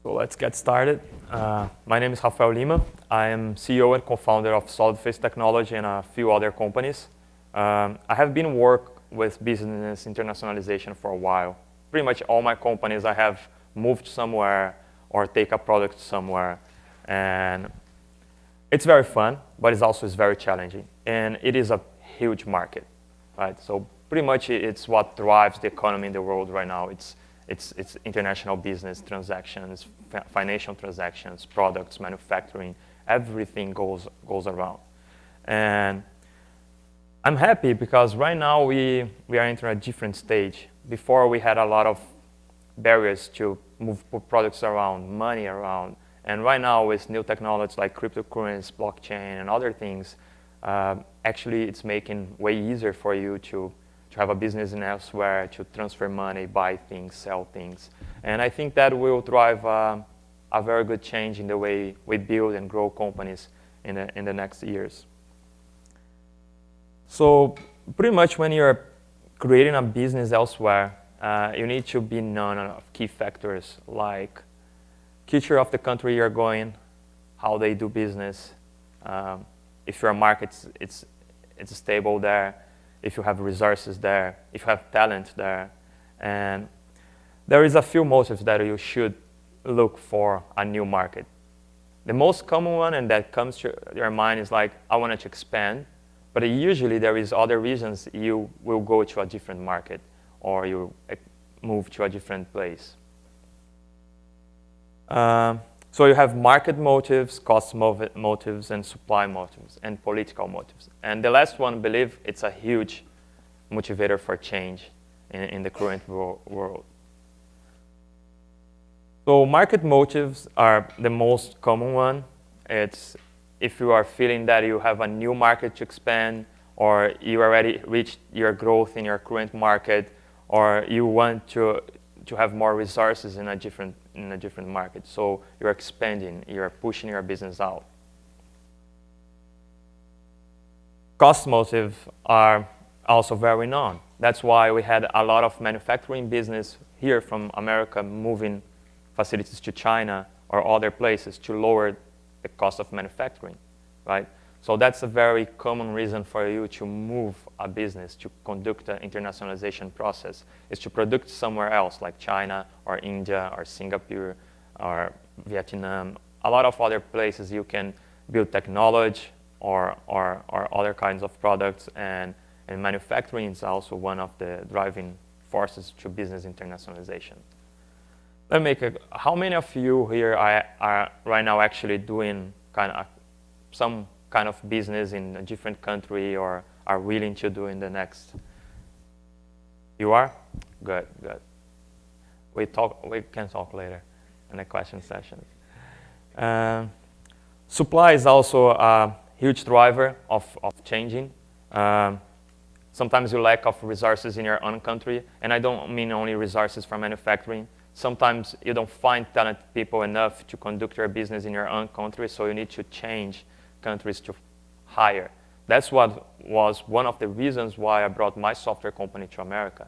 So let's get started. My name is Rafael Lima. I am CEO and co-founder of Solid Face Technology and a few other companies. I have been working with business internationalization for a while. Pretty much all my companies I have moved somewhere or take a product somewhere. And it's very fun, but it's also very challenging. And it is a huge market, right? So pretty much it's what drives the economy in the world right now. It's international business transactions, financial transactions, products, manufacturing, everything goes around. And I'm happy because right now we are entering a different stage. Before we had a lot of barriers to move products around, money around. And right now with new technologies like cryptocurrency, blockchain, and other things, actually it's making way easier for you to have a business in elsewhere, to transfer money, buy things, sell things. And I think that will drive a very good change in the way we build and grow companies in the next years. So pretty much when you're creating a business elsewhere, you need to be known of key factors like culture of the country you're going, how they do business, if your market it's stable there, if you have resources there, if you have talent there. And there is a few motives that you should look for a new market. The most common one and that comes to your mind is like, I wanted to expand, but usually there is other reasons you will go to a different market or you move to a different place. So you have market motives, cost motives, and supply motives, and political motives. And the last one, I believe, it's a huge motivator for change in the current world. So market motives are the most common one. It's if you are feeling that you have a new market to expand, or you already reached your growth in your current market, or you want to have more resources in a different market. So you're expanding, you're pushing your business out. Cost motives are also very known. That's why we had a lot of manufacturing business here from America moving facilities to China or other places to lower the cost of manufacturing, right? So that's a very common reason for you to move a business, to conduct an internationalization process, is to produce somewhere else, like China or India or Singapore or Vietnam. A lot of other places you can build technology or other kinds of products, and manufacturing is also one of the driving forces to business internationalization. Let me how many of you here are right now actually doing some kind of business in a different country or are willing to do in the next? You are? Good, good. We can talk later in the question sessions. Supply is also a huge driver of changing. Sometimes you lack of resources in your own country, and I don't mean only resources for manufacturing. Sometimes you don't find talented people enough to conduct your business in your own country, so you need to change countries to hire. That's what was one of the reasons why I brought my software company to America.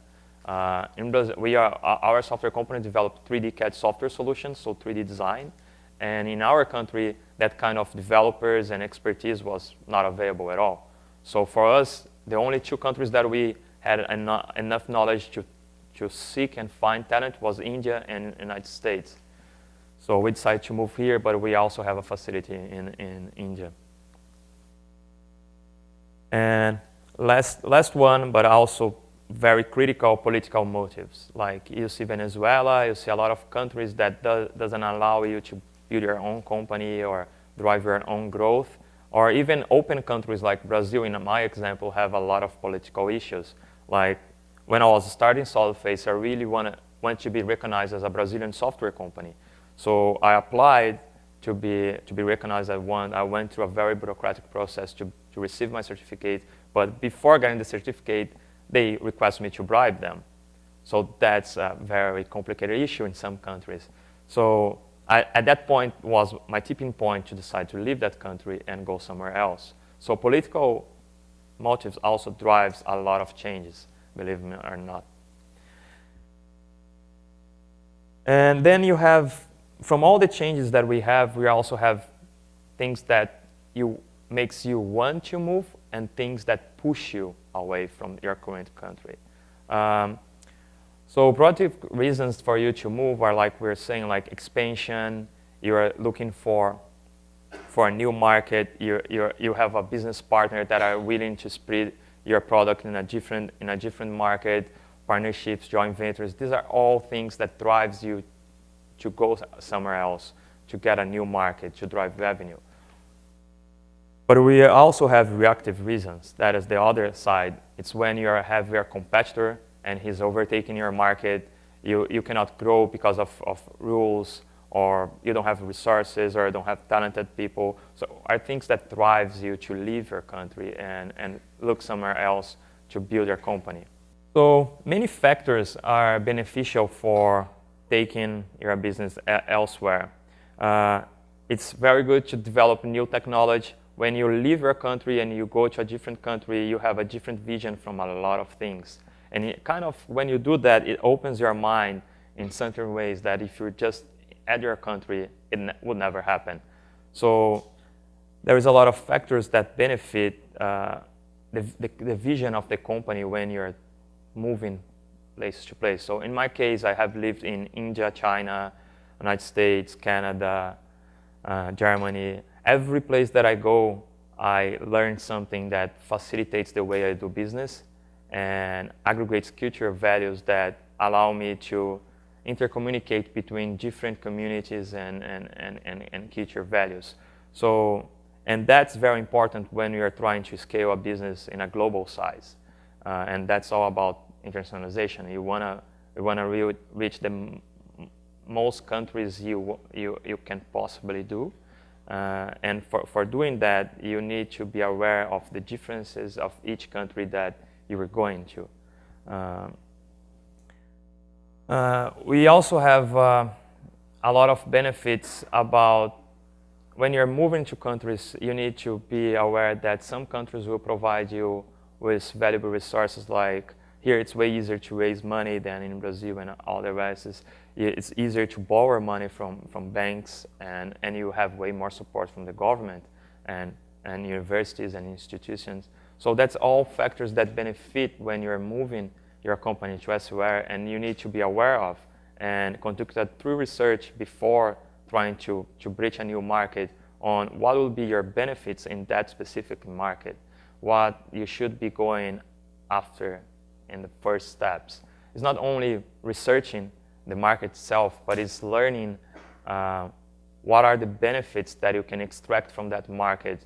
In Brazil, our software company developed 3D CAD software solutions, so 3D design. And in our country, that kind of developers and expertise was not available at all. So for us, the only two countries that we had enough knowledge to seek and find talent was India and United States. So we decided to move here, but we also have a facility in India. And last one, but also very critical, political motives. Like you see Venezuela, you see a lot of countries that doesn't allow you to build your own company or drive your own growth. Or even open countries like Brazil, in my example, have a lot of political issues. Like when I was starting SolidFace, I really want to be recognized as a Brazilian software company. So I applied to be recognized as one. I went through a very bureaucratic process to receive my certificate. But before getting the certificate, they request me to bribe them. So that's a very complicated issue in some countries. So at that point was my tipping point to decide to leave that country and go somewhere else. So political motives also drives a lot of changes, believe me or not. And then you have from all the changes that we also have things that makes you want to move and things that push you away from your current country. So proactive reasons for you to move are, like we're saying, like expansion. You're looking for a new market. You have a business partner that are willing to spread your product in a different market. Partnerships, joint ventures. These are all things that drives you to go somewhere else, to get a new market, to drive revenue. But we also have reactive reasons. That is the other side. It's when you have your competitor and he's overtaking your market. You cannot grow because of rules, or you don't have resources, or you don't have talented people. So are things that drives you to leave your country and look somewhere else to build your company. So many factors are beneficial for taking your business elsewhere. It's very good to develop new technology. When you leave your country and you go to a different country, you have a different vision from a lot of things. And it kind of, when you do that, it opens your mind in certain ways that if you're just at your country, it would never happen. So there is a lot of factors that benefit the vision of the company when you're moving place to place. So in my case, I have lived in India, China, United States, Canada, Germany. Every place that I go, I learn something that facilitates the way I do business and aggregates cultural values that allow me to intercommunicate between different communities and cultural values. So, and that's very important when you're trying to scale a business in a global size. And that's all about internationalization. You wanna reach the most countries you can possibly do. And for doing that, you need to be aware of the differences of each country that you are going to. We also have a lot of benefits about when you're moving to countries. You need to be aware that some countries will provide you with valuable resources. Like here, it's way easier to raise money than in Brazil and all the rest. It's easier to borrow money from banks, and you have way more support from the government and universities and institutions. So that's all factors that benefit when you're moving your company to elsewhere, and you need to be aware of and conduct a true research before trying to breach a new market on what will be your benefits in that specific market, what you should be going after in the first steps. It's not only researching the market itself, but it's learning what are the benefits that you can extract from that market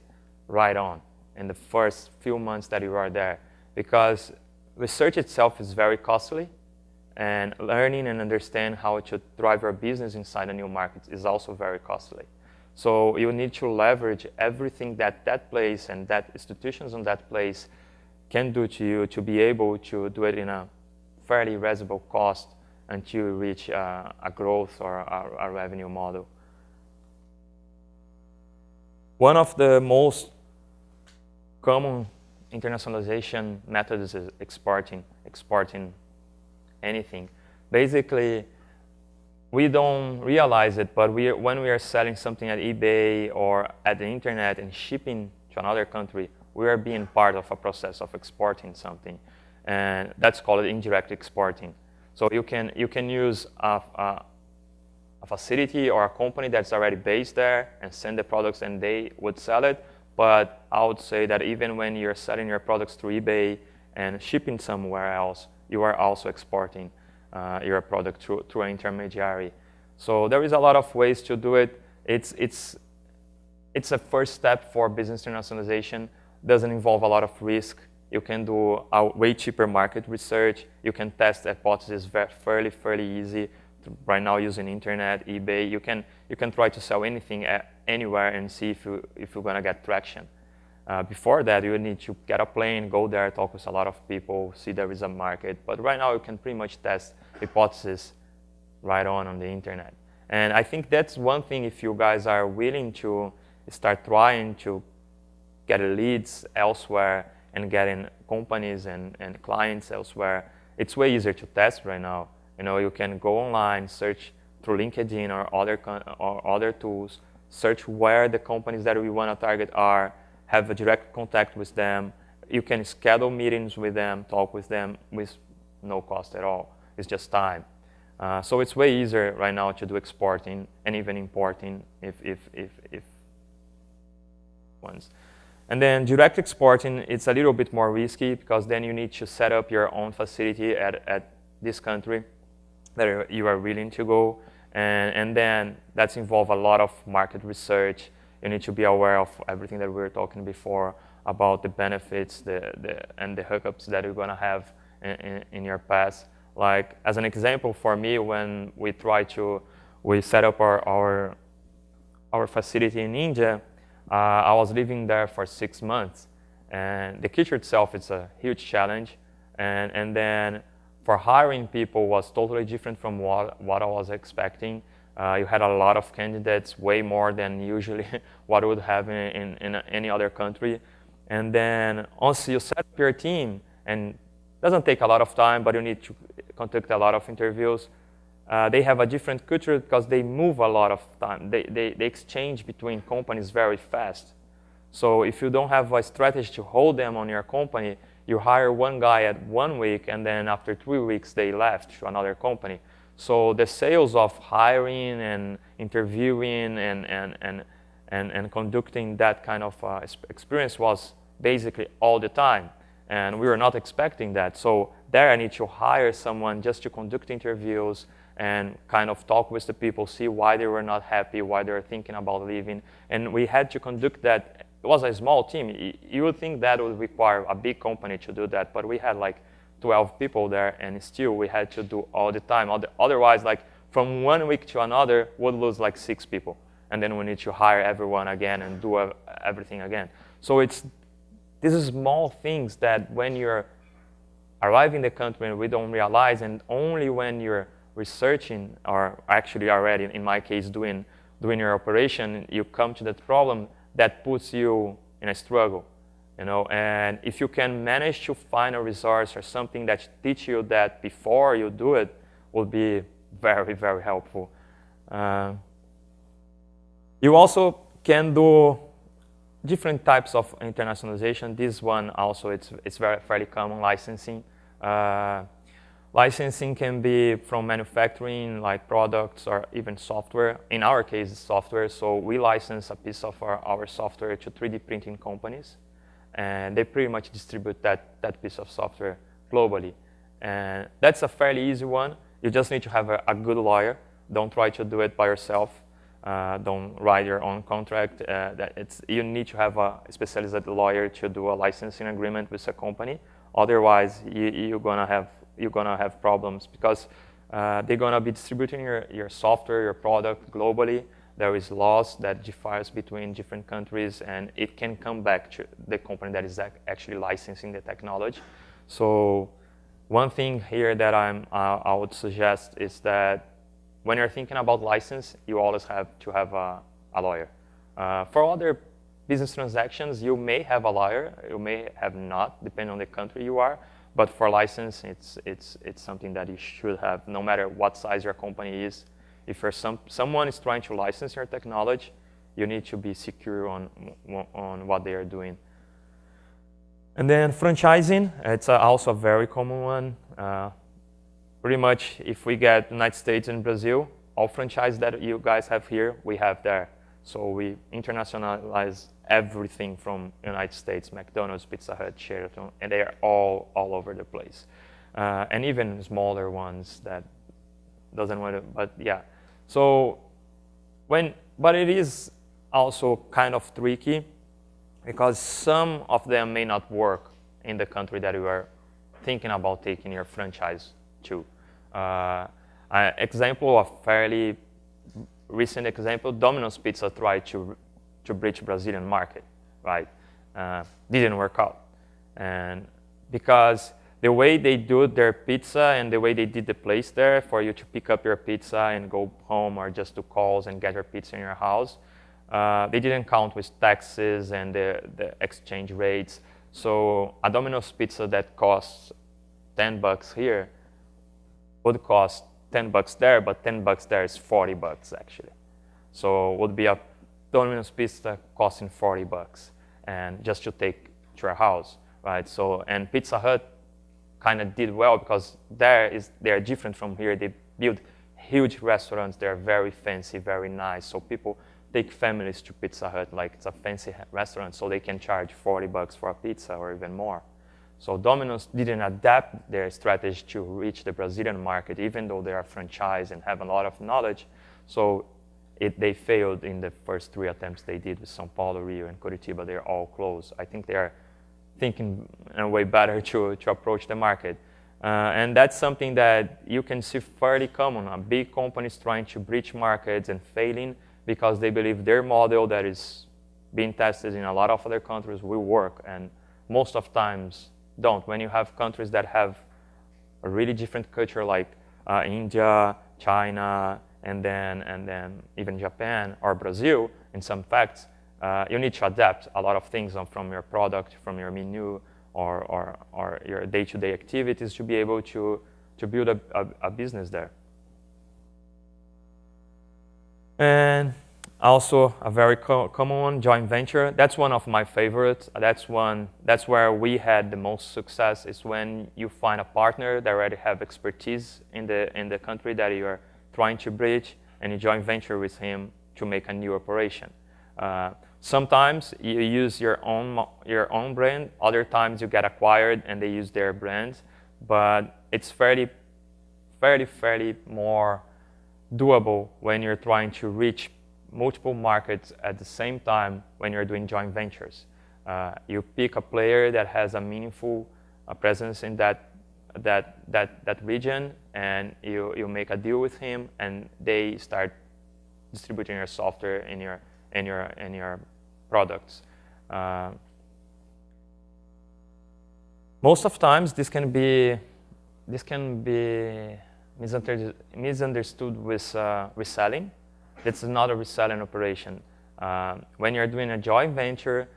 right on in the first few months that you are there. Because research itself is very costly, and learning and understand how to drive your business inside a new market is also very costly. So you need to leverage everything that place and that institutions on that place can do to you to be able to do it in a fairly reasonable cost until you reach a growth or a revenue model. One of the most common internationalization methods is exporting anything. Basically, we don't realize it, but when we are selling something at eBay or at the internet and shipping to another country, we are being part of a process of exporting something, and that's called indirect exporting. So you can use a facility or a company that's already based there and send the products, and they would sell it. But I would say that even when you're selling your products through eBay and shipping somewhere else, you are also exporting your product through an intermediary. So there is a lot of ways to do it. It's a first step for business internationalization. Doesn't involve a lot of risk. You can do a way cheaper market research. You can test hypotheses fairly easy. Right now, using internet, eBay, you can try to sell anything anywhere and see if you're gonna get traction. Before that, you need to get a plane, go there, talk with a lot of people, see there is a market. But right now, you can pretty much test hypotheses right on the internet. And I think that's one thing. If you guys are willing to start trying to get leads elsewhere and getting companies and clients elsewhere, it's way easier to test right now. You know, you can go online, search through LinkedIn or other tools, search where the companies that we want to target are, have a direct contact with them. You can schedule meetings with them, talk with them with no cost at all. It's just time. So it's way easier right now to do exporting and even importing if ones. And then direct exporting, it's a little bit more risky because then you need to set up your own facility at this country that you are willing to go. And then that's involve a lot of market research. You need to be aware of everything that we were talking before about the benefits and the hookups that you're going to have in your path. Like, as an example, for me, when we set up our facility in India, I was living there for 6 months. And the culture itself is a huge challenge. And then for hiring people was totally different from what I was expecting. You had a lot of candidates, way more than usually what I would have in any other country. And then once you set up your team, and it doesn't take a lot of time, but you need to conduct a lot of interviews, they have a different culture because they move a lot of time. They exchange between companies very fast. So if you don't have a strategy to hold them on your company, you hire one guy at 1 week, and then after 3 weeks, they left to another company. So the sales of hiring and interviewing and conducting that kind of experience was basically all the time. And we were not expecting that. So there I need to hire someone just to conduct interviews and kind of talk with the people, see why they were not happy, why they were thinking about leaving. And we had to conduct that. It was a small team. You would think that would require a big company to do that, but we had like 12 people there, and still we had to do all the time. Otherwise, like from 1 week to another, we'd lose like 6 people. And then we need to hire everyone again and do everything again. So these are small things that when you're arriving in the country and we don't realize, and only when you're researching, or actually already, in my case, doing your operation, you come to that problem that puts you in a struggle, you know. And if you can manage to find a resource or something that teach you that before you do it, will be very, very helpful. You also can do different types of internationalization. This one also, it's fairly common, licensing. Licensing can be from manufacturing, like products or even software. In our case, it's software. So we license a piece of our software to 3D printing companies. And they pretty much distribute that piece of software globally. And that's a fairly easy one. You just need to have a good lawyer. Don't try to do it by yourself. Don't write your own contract. You need to have a specialized lawyer to do a licensing agreement with a company. Otherwise, you're gonna have problems because they're gonna be distributing your software, your product globally. There is laws that differs between different countries, and it can come back to the company that is actually licensing the technology. So one thing here that I would suggest is that when you're thinking about license, you always have to have a lawyer. For other business transactions, you may have a lawyer, you may have not, depending on the country you are. But for license, it's something that you should have, no matter what size your company is. If someone is trying to license your technology, you need to be secure on what they are doing. And then franchising, it's also a very common one. Pretty much, if we get United States and Brazil, all franchise that you guys have here, we have there. So we internationalize everything from United States, McDonald's, Pizza Hut, Sheraton, and they are all over the place. And even smaller ones that doesn't want to, but yeah. So but it is also kind of tricky because some of them may not work in the country that you are thinking about taking your franchise to. Example, a fairly recent example, Domino's Pizza tried to reach Brazilian market, right? Didn't work out. And because the way they do their pizza and the way they did the place there for you to pick up your pizza and go home or just do calls and get your pizza in your house, they didn't count with taxes and the exchange rates. So a Domino's pizza that costs $10 here would cost $10 there, but $10 there is $40 actually. So it would be a Domino's pizza costing $40, and just to take to your house, right? So, and Pizza Hut kind of did well because they are different from here. They build huge restaurants. They're very fancy, very nice. So people take families to Pizza Hut like it's a fancy restaurant, so they can charge $40 for a pizza or even more. So Domino's didn't adapt their strategy to reach the Brazilian market, even though they are franchised and have a lot of knowledge. So they failed in the first 3 attempts they did with São Paulo, Rio, and Curitiba. They're all closed. I think they are thinking in a way better to approach the market. And that's something that you can see fairly common. Big companies trying to breach markets and failing because they believe their model that is being tested in a lot of other countries will work. And most of times don't. When you have countries that have a really different culture like India, China, and then even Japan or Brazil, in some facts, you need to adapt a lot of things from your product, from your menu, or your day-to-day activities to be able to build a business there. And also a very common one, joint venture. That's one of my favorites. That's where we had the most success, is when you find a partner that already have expertise in the country that you are trying to bridge, and you joint venture with him to make a new operation. Sometimes you use your own brand. Other times you get acquired and they use their brands. But it's fairly more doable when you're trying to reach multiple markets at the same time when you're doing joint ventures. You pick a player that has a meaningful presence in that region, and you make a deal with him, and they start distributing your software in your products. Most of times this can be misunderstood with reselling. That's not a reselling operation. When you're doing a joint venture,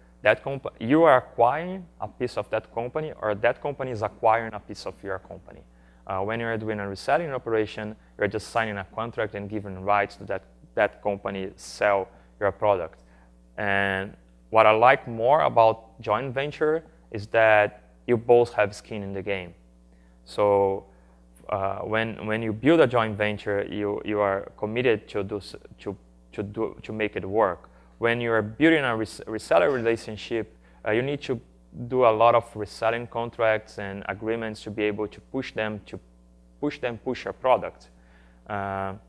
you are acquiring a piece of that company, or that company is acquiring a piece of your company. When you're doing a reselling operation, you're just signing a contract and giving rights to that company sell your product. And what I like more about joint venture is that you both have skin in the game. So when you build a joint venture, you are committed to make it work. When you are building a reseller relationship, you need to do a lot of reselling contracts and agreements to be able to push your product. And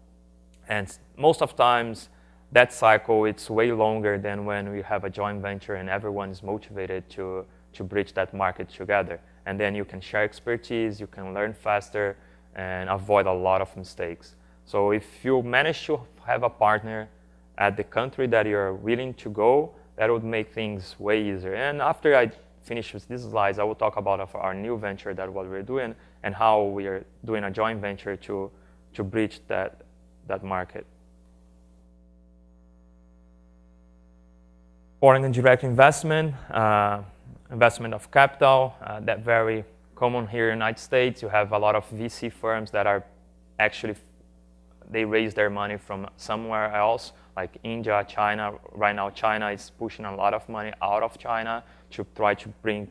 most of times, that cycle, it's way longer than when we have a joint venture and everyone is motivated to bridge that market together. And then you can share expertise, you can learn faster, and avoid a lot of mistakes. So if you manage to have a partner at the country that you're willing to go, that would make things way easier. And after I finish with these slides, I will talk about our new venture, that what we're doing, and how we are doing a joint venture to bridge that market. Foreign and direct investment, investment of capital, that very common here in the United States. You have a lot of VC firms that are actually, they raise their money from somewhere else, like India, China. Right now, China is pushing a lot of money out of China to try to bring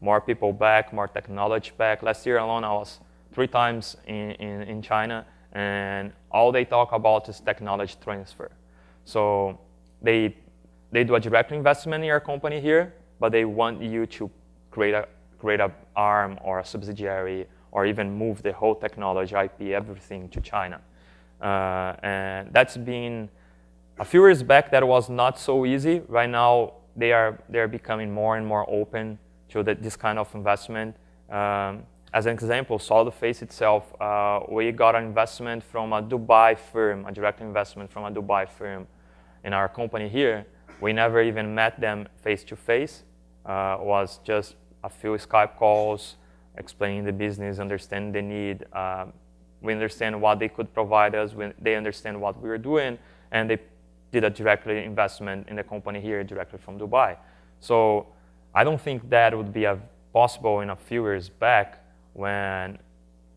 more people back, more technology back. Last year alone, I was 3 times in China, and all they talk about is technology transfer. So they do a direct investment in your company here, but they want you to create a arm or a subsidiary, or even move the whole technology, IP, everything to China. And that's been, a few years back, that was not so easy. Right now, they're becoming more and more open to this kind of investment. As an example, SolidFace itself, we got an investment from a Dubai firm, a direct investment from a Dubai firm in our company here. We never even met them face-to-face. It was just a few Skype calls, explaining the business, understanding the need. We understand what they could provide us, they understand what we were doing, and they did a direct investment in the company here directly from Dubai. So I don't think that would be possible in a few years back, when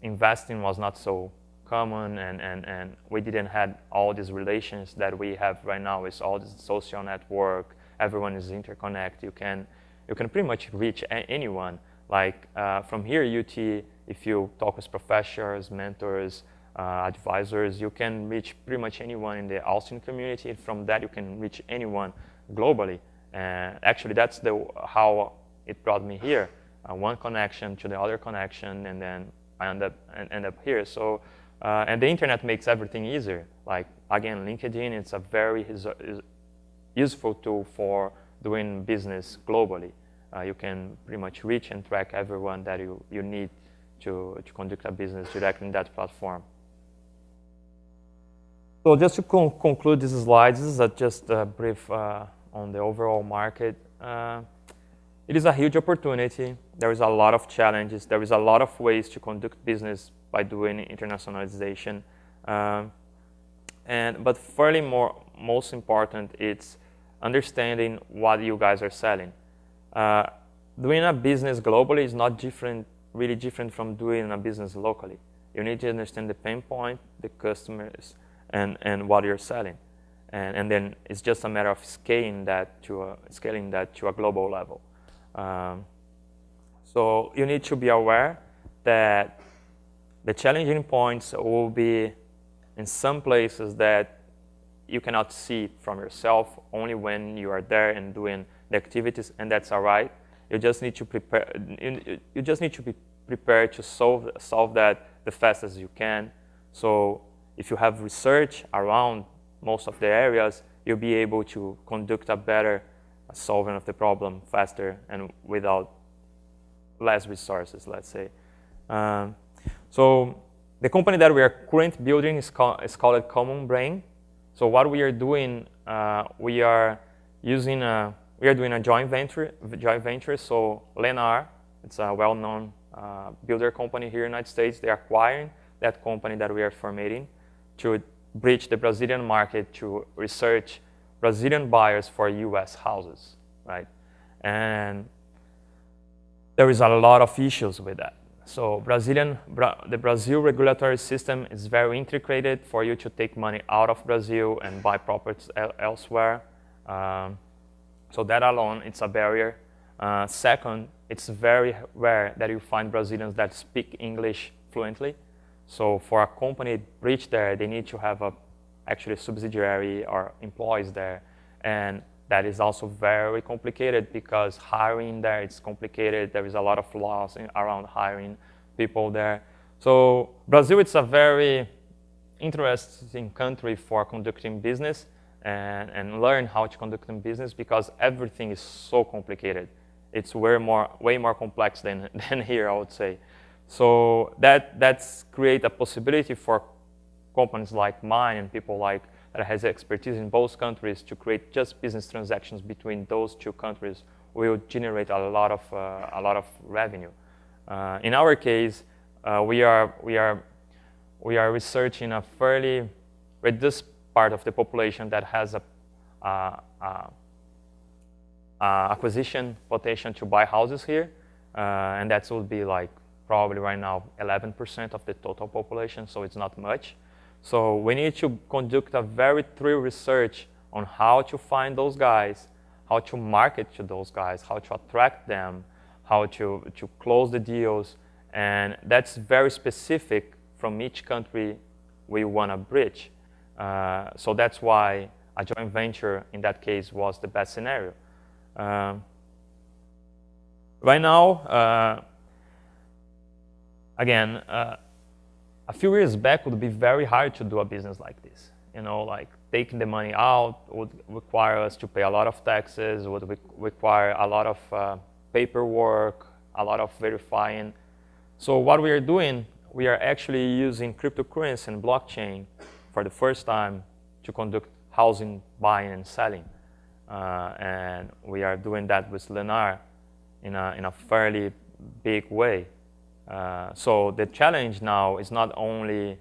investing was not so common, and we didn't have all these relations that we have right now with all this social network. Everyone is interconnected. You can pretty much reach anyone. Like from here, UT, if you talk with professors, mentors, advisors, you can reach pretty much anyone in the Austin community. From that, you can reach anyone globally. And actually, that's how it brought me here. One connection to the other connection, and then I end up here. So, and the internet makes everything easier. Like again, LinkedIn, it's a very useful tool for doing business globally. You can pretty much reach and track everyone that you need to conduct a business directly in that platform. So just to conclude this slide, this is just a brief on the overall market. It is a huge opportunity. There is a lot of challenges. There is a lot of ways to conduct business by doing internationalization. But fairly most important, it's understanding what you guys are selling. Doing a business globally is not really different from doing a business locally. You need to understand the pain point, the customers, and what you're selling. And then it's just a matter of scaling that to a global level. So you need to be aware that the challenging points will be in some places that you cannot see from yourself, only when you are there and doing the activities, and that's all right. You just need to prepare. You just need to be prepared to solve that the fastest you can. So if you have research around most of the areas, you'll be able to conduct a better solving of the problem faster and without less resources, let's say. So the company that we are currently building is called Common Brain. So what we are doing, we are doing a joint venture. So Lennar, it's a well-known builder company here in the United States. They're acquiring that company that we are formating to bridge the Brazilian market to research Brazilian buyers for U.S. houses, right? And there is a lot of issues with that. So the Brazil regulatory system is very integrated for you to take money out of Brazil and buy properties elsewhere. So that alone, it's a barrier. Second, it's very rare that you find Brazilians that speak English fluently. So for a company to reach there, they need to have actually a subsidiary or employees there. And that is also very complicated because hiring there, it's complicated. There is a lot of laws around hiring people there. So Brazil, it's a very interesting country for conducting business and learn how to conduct business because everything is so complicated. It's way more complex than here, I would say. So that's create a possibility for companies like mine and people like that has expertise in both countries to create just business transactions between those two countries will generate a lot of revenue. In our case, we are researching a fairly reduced part of the population that has a acquisition potential to buy houses here, and that would be like probably right now 11% of the total population, so it's not much. So we need to conduct a very thorough research on how to find those guys, how to market to those guys, how to attract them, how to close the deals, and that's very specific from each country we want to bridge. So that's why a joint venture in that case was the best scenario. Right now, again, a few years back would be very hard to do a business like this. You know, like taking the money out would require us to pay a lot of taxes, would require a lot of paperwork, a lot of verifying. So what we are doing, we are actually using cryptocurrency and blockchain for the first time to conduct housing buying and selling. And we are doing that with Lennar in a fairly big way. So the challenge now is not only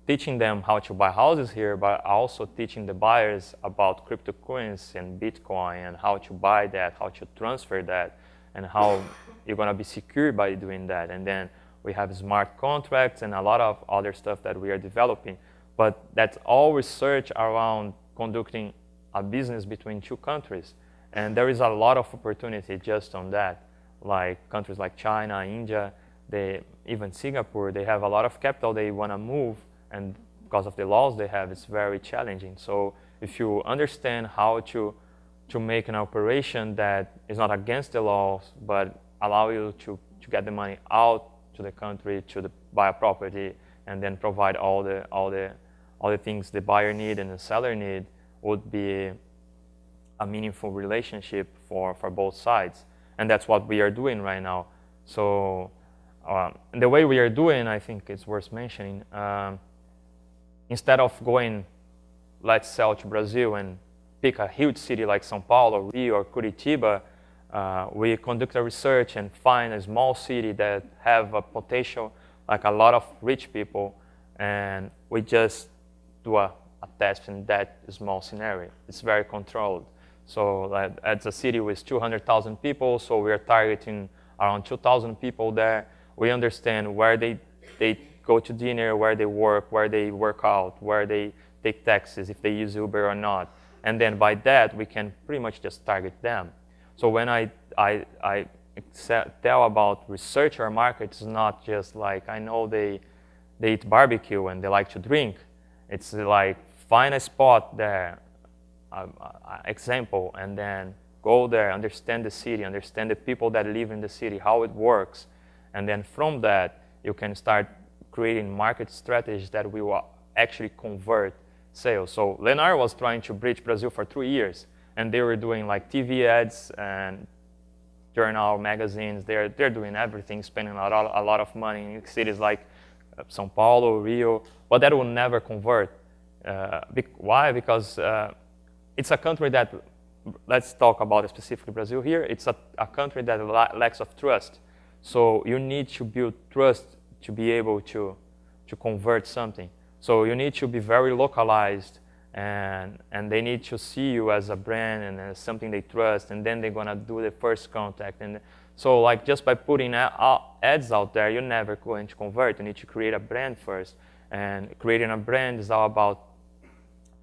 teaching them how to buy houses here, but also teaching the buyers about cryptocurrency and Bitcoin and how to buy that, how to transfer that, and how you're going to be secure by doing that. And then We have smart contracts and a lot of other stuff that we are developing. But that's all research around conducting a business between two countries. And there is a lot of opportunity just on that. Like countries like China, India, even Singapore, they have a lot of capital they want to move, and because of the laws they have, it's very challenging. So if you understand how to make an operation that is not against the laws, but allow you to get the money out to the country to buy a property, and then provide all the things the buyer need and the seller need, would be a meaningful relationship for both sides. And that's what we are doing right now. So the way we are doing, I think it's worth mentioning, instead of going, let's sell to Brazil and pick a huge city like São Paulo, Rio, or Curitiba, we conduct a research and find a small city that have a potential, like a lot of rich people, and we just do a test in that small scenario. It's very controlled. So it's a city with 200,000 people, so we are targeting around 2,000 people there. We understand where they go to dinner, where they work out, where they take taxis, if they use Uber or not. And then by that, we can pretty much just target them. So when I tell about research our market, it's not just like, I know they eat barbecue and they like to drink. It's like, find a spot there, example, and then go there, understand the city, understand the people that live in the city, how it works. And then from that, you can start creating market strategies that will actually convert sales. So Leonardo was trying to bridge Brazil for 3 years, and they were doing like TV ads and journal, magazines. They're doing everything, spending a lot of money in cities like São Paulo, Rio, but that will never convert. Why? Because it's a country that, let's talk about specifically Brazil here, it's a country that lacks of trust. So you need to build trust to be able to convert something. So you need to be very localized, and they need to see you as a brand and as something they trust, and then they're gonna do the first contact. And so like just by putting ads out there, you're never going to convert. You need to create a brand first. And creating a brand is all about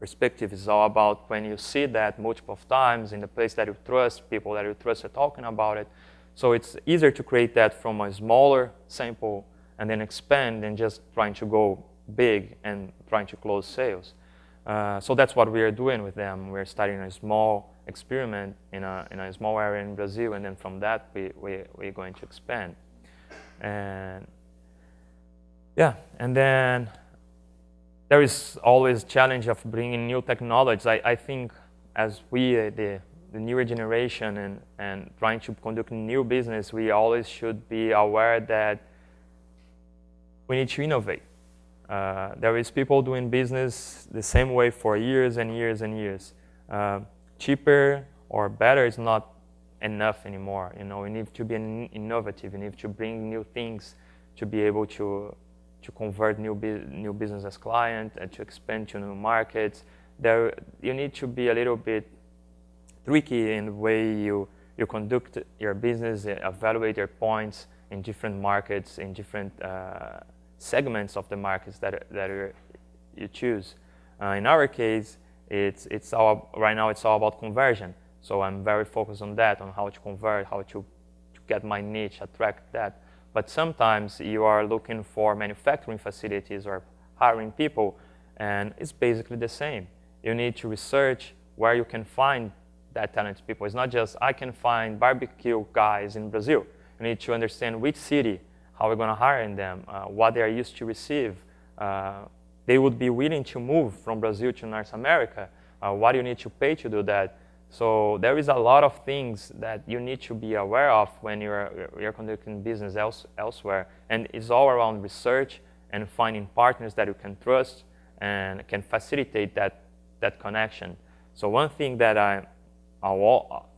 perspective. It's all about when you see that multiple times in the place that you trust, people that you trust are talking about it. So it's easier to create that from a smaller sample and then expand than just trying to go big and trying to close sales. So that's what we are doing with them. We're starting a small experiment in a small area in Brazil, and then from that we're going to expand. And yeah, and then there is always challenge of bringing new technologies. I think as we, the newer generation, and trying to conduct new business, we always should be aware that we need to innovate. There is people doing business the same way for years and years and years. Cheaper or better is not enough anymore. You know, you need to be innovative. You need to bring new things to be able to convert new business as client and to expand to new markets. You need to be a little bit tricky in the way you conduct your business, evaluate your points in different markets, in different segments of the markets that you choose. In our case, right now it's all about conversion. So I'm very focused on that, on how to convert, how to get my niche, attract that. But sometimes you are looking for manufacturing facilities or hiring people, and it's basically the same. You need to research where you can find that talented people. It's not just, I can find barbecue guys in Brazil. You need to understand which city, how we're going to hire them, what they are used to receive. They would be willing to move from Brazil to North America. What do you need to pay to do that? So there is a lot of things that you need to be aware of when you're conducting business elsewhere. And it's all around research and finding partners that you can trust and can facilitate that connection. So one thing that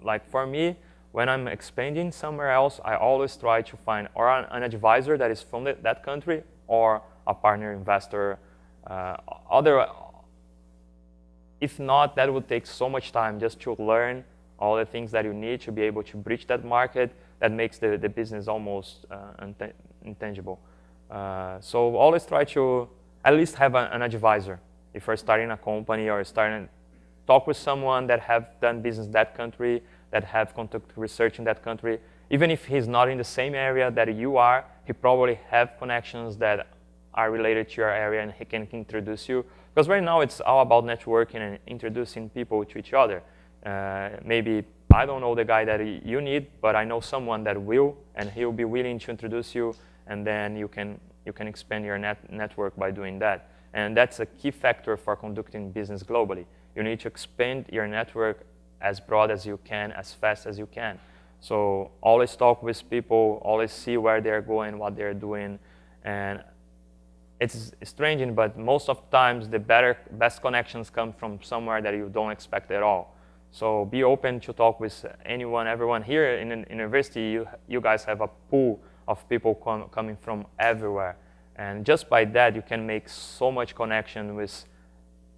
like for me, when I'm expanding somewhere else, I always try to find or an advisor that is from that country or a partner investor. If not, that would take so much time just to learn all the things that you need to be able to bridge that market that makes the business almost intangible. So always try to at least have an advisor. If you're starting a company or starting, talk with someone that have done business in that country, that have conducted research in that country. Even if he's not in the same area that you are, he probably have connections that are related to your area and he can introduce you. Because right now it's all about networking and introducing people to each other. Maybe I don't know the guy that you need, but I know someone that will, and he'll be willing to introduce you, and then you can expand your network by doing that. And that's a key factor for conducting business globally. You need to expand your network as broad as you can, as fast as you can. So always talk with people, always see where they're going, what they're doing. And it's strange, but most of the times the best connections come from somewhere that you don't expect at all. So be open to talk with anyone, everyone. Here in the university, you guys have a pool of people coming from everywhere. And just by that, you can make so much connection with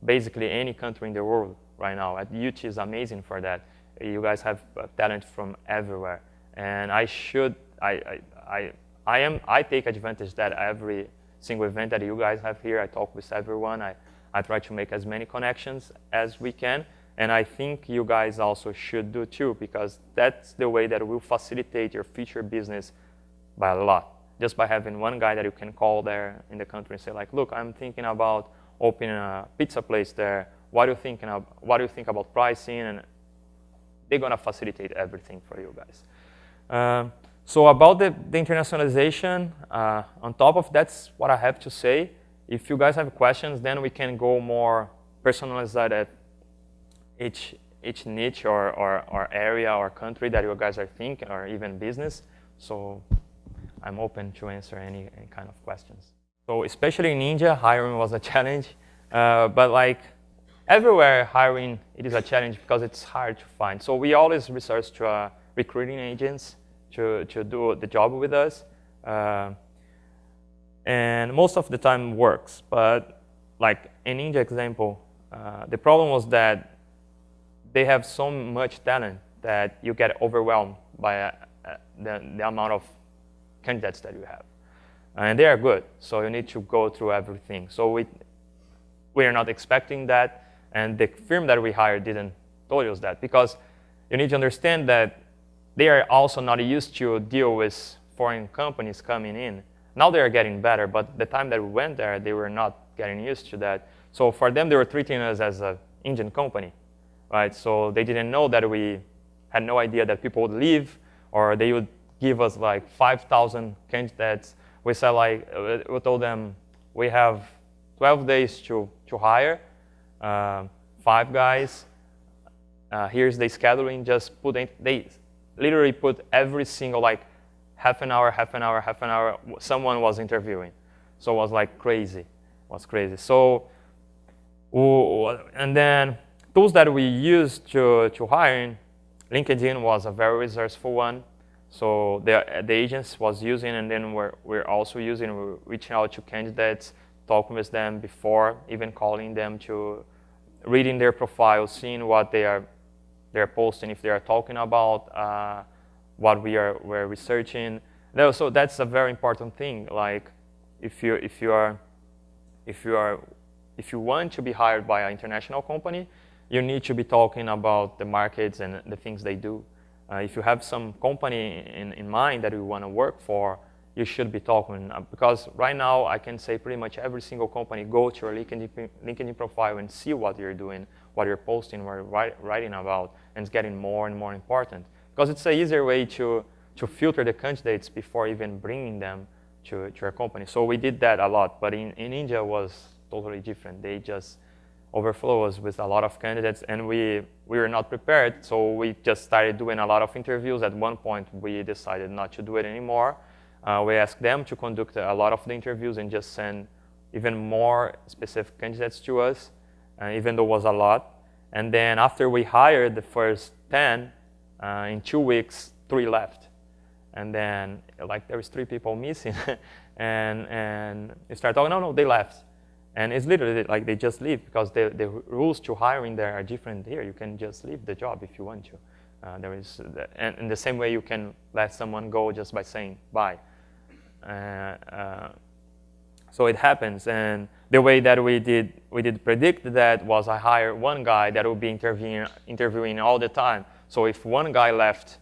basically any country in the world right now. At UT is amazing for that. You guys have talent from everywhere. And I take advantage that every single event that you guys have here, I talk with everyone. I try to make as many connections as we can. And I think you guys also should do too, because that's the way that will facilitate your future business by a lot. Just by having one guy that you can call there in the country and say like, look, I'm thinking about opening a pizza place there. What do you think about pricing? And they're gonna facilitate everything for you guys. So about the internationalization, on top of that's what I have to say. If you guys have questions, then we can go more personalized at each niche or area or country that you guys are thinking, or even business. So I'm open to answer any kind of questions. So especially in India, hiring was a challenge. But like everywhere, hiring, it is a challenge because it's hard to find. So we always research to recruiting agents to do the job with us. And most of the time works. But like in India example, the problem was that they have so much talent that you get overwhelmed by the amount of candidates that you have. And they are good, so you need to go through everything. So we are not expecting that, and the firm that we hired didn't tell us that, because you need to understand that they are also not used to deal with foreign companies coming in. Now they are getting better, but the time that we went there, they were not getting used to that. So for them, they were treating us as an Indian company, right? So they didn't know that we had no idea that people would leave, or they would give us like 5,000 candidates. We said like, we told them we have 12 days to hire, 5 guys. Here's the scheduling. Just put in, they literally put every single like half an hour. Someone was interviewing, so it was like crazy. It was crazy. So, and then tools that we used to hiring, LinkedIn was a very resourceful one. So the agents was using, and then we're also using, we're reaching out to candidates, talking with them before even calling them, to reading their profiles, seeing what they're posting, if they are talking about what we're researching. So that's a very important thing. Like if you want to be hired by an international company, you need to be talking about the markets and the things they do. If you have some company in mind that you want to work for, you should be talking. Because right now, I can say pretty much every single company, go to your LinkedIn profile and see what you're doing, what you're posting, what you're writing about, and it's getting more and more important. Because it's an easier way to filter the candidates before even bringing them to your company. So we did that a lot, but in India it was totally different. They just overflow us with a lot of candidates, and we were not prepared, so we just started doing a lot of interviews. At one point, we decided not to do it anymore. We asked them to conduct a lot of the interviews and just send even more specific candidates to us, even though it was a lot. And then after we hired the first 10, in 2 weeks, 3 left. And then like there was 3 people missing, and we started talking, no, they left. And it's literally like they just leave, because the rules to hiring there are different here. You can just leave the job if you want to. And in the same way you can let someone go just by saying bye. So it happens, and the way that we did predict that was I hired one guy that would be interviewing all the time. So if one guy left,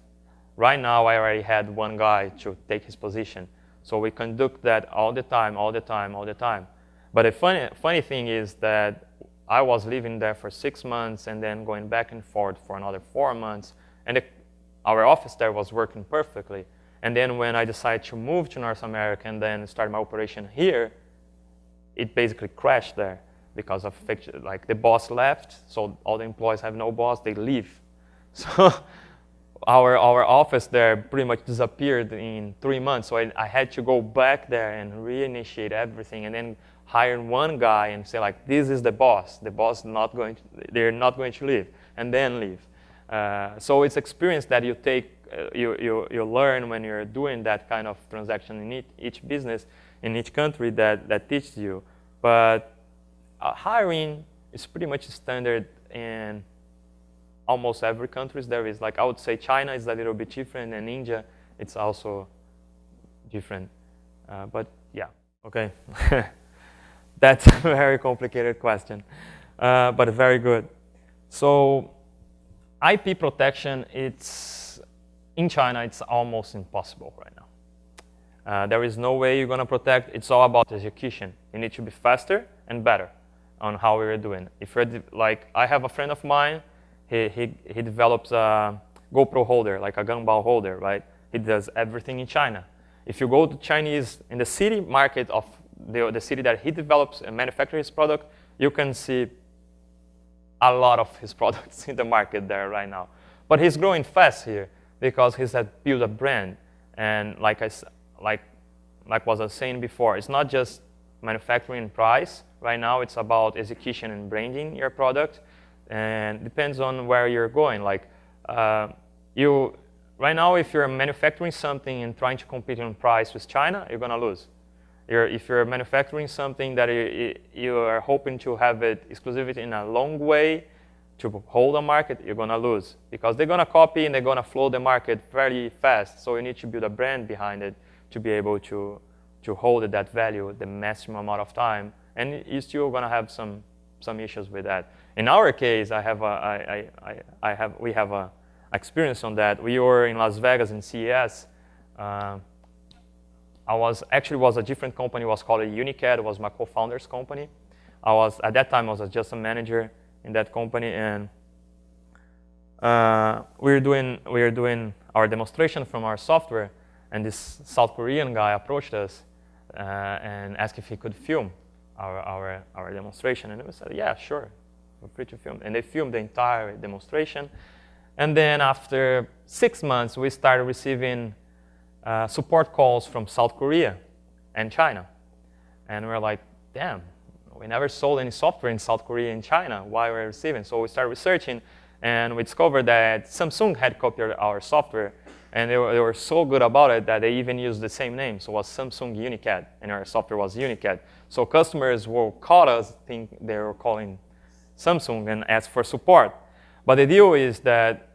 right now I already had one guy to take his position. So we conduct that all the time, all the time, all the time. But the funny thing is that I was living there for 6 months and then going back and forth for another 4 months, and our office there was working perfectly. And then when I decided to move to North America and then start my operation here, it basically crashed there because of like the boss left, so all the employees have no boss, they leave. So our office there pretty much disappeared in 3 months. So I had to go back there and reinitiate everything, and then hire one guy and say like, this is the boss. The boss they're not going to leave, and then leave. So it's experience that you take, you learn when you're doing that kind of transaction in each business, in each country that teaches you. But hiring is pretty much standard in almost every country there is. Like I would say China is a little bit different, and India, it's also different. But yeah, okay. That's a very complicated question, but very good. So IP protection, in China, it's almost impossible right now. There is no way you're going to protect. It's all about execution. You need to be faster and better on how we're doing. If you're like, I have a friend of mine, he develops a GoPro holder, like a gun ball holder, right? He does everything in China. If you go to Chinese, in the city market of the city that he develops and manufactures his product, you can see a lot of his products in the market there right now. But he's growing fast here because he's had built a brand. And like was I was saying before, it's not just manufacturing price. Right now, it's about execution and branding your product. And depends on where you're going. Like right now, if you're manufacturing something and trying to compete on price with China, you're gonna lose. If you're manufacturing something that you are hoping to have it exclusivity in a long way to hold a market, you're gonna lose because they're gonna copy and they're gonna flow the market very fast. So you need to build a brand behind it to be able to hold that value the maximum amount of time, and you're still gonna have some issues with that. In our case, we have a experience on that. We were in Las Vegas in CES. Was a different company. It was called Unicad. It was my co-founder's company. At that time I was just a manager in that company, and we were doing our demonstration from our software, and this South Korean guy approached us and asked if he could film our demonstration, and we said, yeah, sure, we're free to film. And they filmed the entire demonstration, and then after 6 months we started receiving support calls from South Korea and China. And we're like, damn, we never sold any software in South Korea and China. Why we're receiving? So we started researching, and we discovered that Samsung had copied our software, and they were so good about it that they even used the same name. So it was Samsung Unicad, and our software was Unicad. So customers will call us, think they were calling Samsung, and ask for support. But the deal is that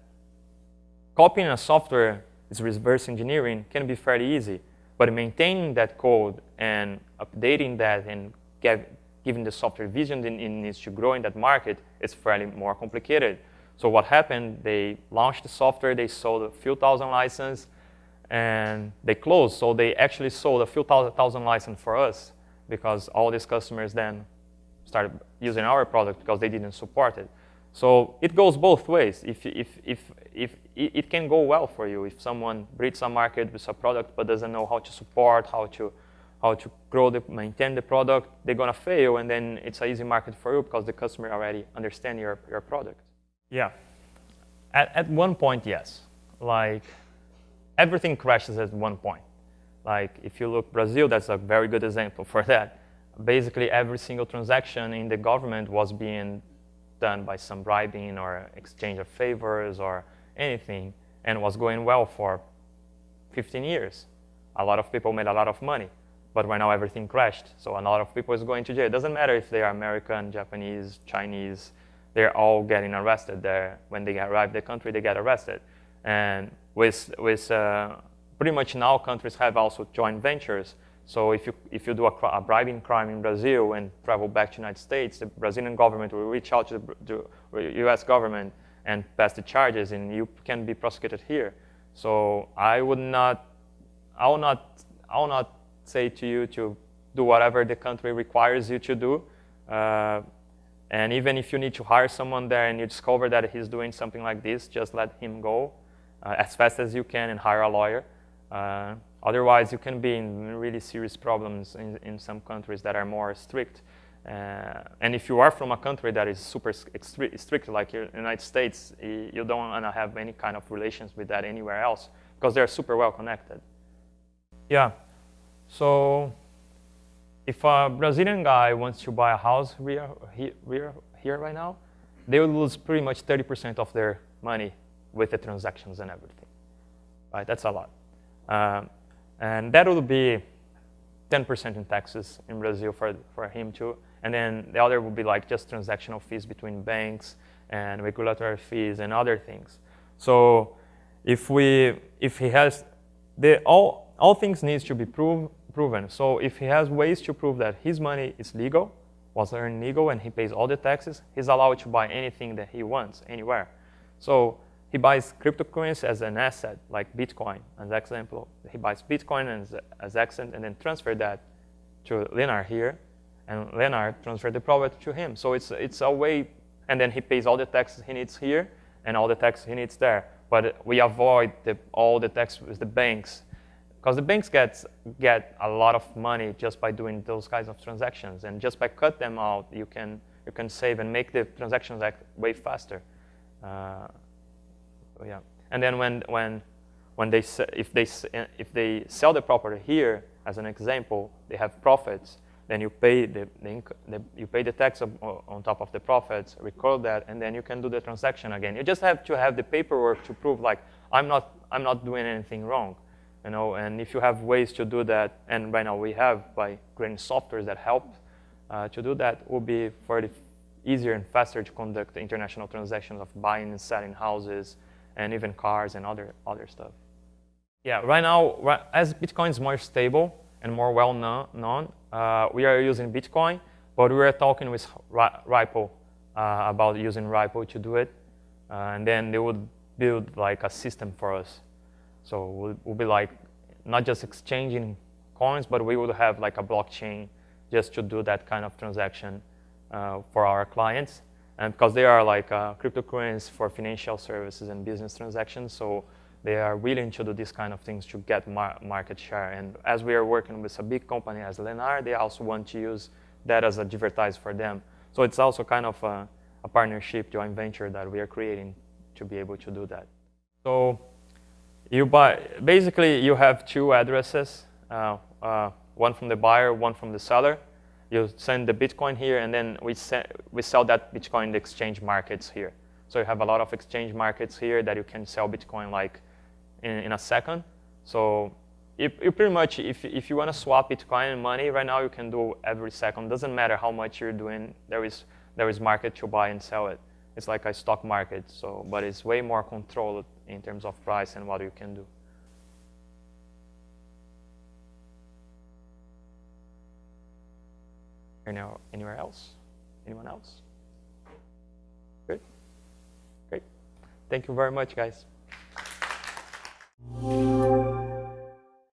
copying a software is reverse engineering, can be fairly easy. But maintaining that code and updating that and giving the software vision it needs to grow in that market is fairly more complicated. So what happened, they launched the software, they sold a few thousand licenses, and they closed. So they actually sold a few thousand licenses for us because all these customers then started using our product because they didn't support it. So it goes both ways. If it can go well for you if someone breeds a market with a product but doesn't know how to support, how to grow, maintain the product, they're gonna fail, and then it's an easy market for you because the customer already understands your product. Yeah, at one point, yes. Like everything crashes at one point. Like if you look Brazil, that's a very good example for that. Basically, every single transaction in the government was being done by some bribing or exchange of favors or anything, and was going well for 15 years. A lot of people made a lot of money, but right now everything crashed. So a lot of people is going to jail. It doesn't matter if they are American, Japanese, Chinese, they're all getting arrested there. When they arrive the country, they get arrested. And with pretty much now countries have also joint ventures. So if you do a bribing crime in Brazil and travel back to the United States, the Brazilian government will reach out to the US government and pass the charges, and you can be prosecuted here. So I will not say to you to do whatever the country requires you to do. And even if you need to hire someone there and you discover that he's doing something like this, just let him go as fast as you can and hire a lawyer. Otherwise, you can be in really serious problems in some countries that are more strict. And if you are from a country that is super strict, like the United States, you don't want to have any kind of relations with that anywhere else because they're super well connected. Yeah, so if a Brazilian guy wants to buy a house here right now, they will lose pretty much 30% of their money with the transactions and everything. Right, that's a lot. And that will be 10% in taxes in Brazil for him too. And then the other would be like just transactional fees between banks and regulatory fees and other things. So if he has, all things needs to be proven. So if he has ways to prove that his money is legal, was earned legal, and he pays all the taxes, he's allowed to buy anything that he wants anywhere. So he buys cryptocurrency as an asset, like Bitcoin, as example. He buys Bitcoin as asset and then transfer that to Leonard here, and Leonard transfer the profit to him. So it's a way, and then he pays all the taxes he needs here and all the taxes he needs there. But we avoid all the tax with the banks, because the banks get a lot of money just by doing those kinds of transactions, and just by cut them out, you can save and make the transactions act way faster. Yeah, and then if they sell the property here, as an example, they have profits. Then you pay the tax on top of the profits, record that, and then you can do the transaction again. You just have to have the paperwork to prove like I'm not doing anything wrong, you know. And if you have ways to do that, and right now we have by creating softwares that help to do that, it will be further easier and faster to conduct the international transactions of buying and selling houses and even cars and other stuff. Yeah, right now, as Bitcoin is more stable and more well known, we are using Bitcoin, but we are talking with Ripple about using Ripple to do it, and then they would build like a system for us. So we'll be like not just exchanging coins, but we would have like a blockchain just to do that kind of transaction for our clients. And because they are like cryptocurrency for financial services and business transactions, so they are willing to do these kind of things to get market share. And as we are working with a big company as Leonard, they also want to use that as advertise for them. So it's also kind of a partnership, joint venture that we are creating to be able to do that. So basically you have two addresses, one from the buyer, one from the seller. You send the Bitcoin here, and then we sell that Bitcoin in the exchange markets here. So you have a lot of exchange markets here that you can sell Bitcoin like in a second. So you pretty much, if you want to swap Bitcoin and money right now, you can do every second. Doesn't matter how much you're doing. There is market to buy and sell it. It's like a stock market. So, but it's way more controlled in terms of price and what you can do. Anywhere else? Anyone else? Good. Great. Thank you very much, guys.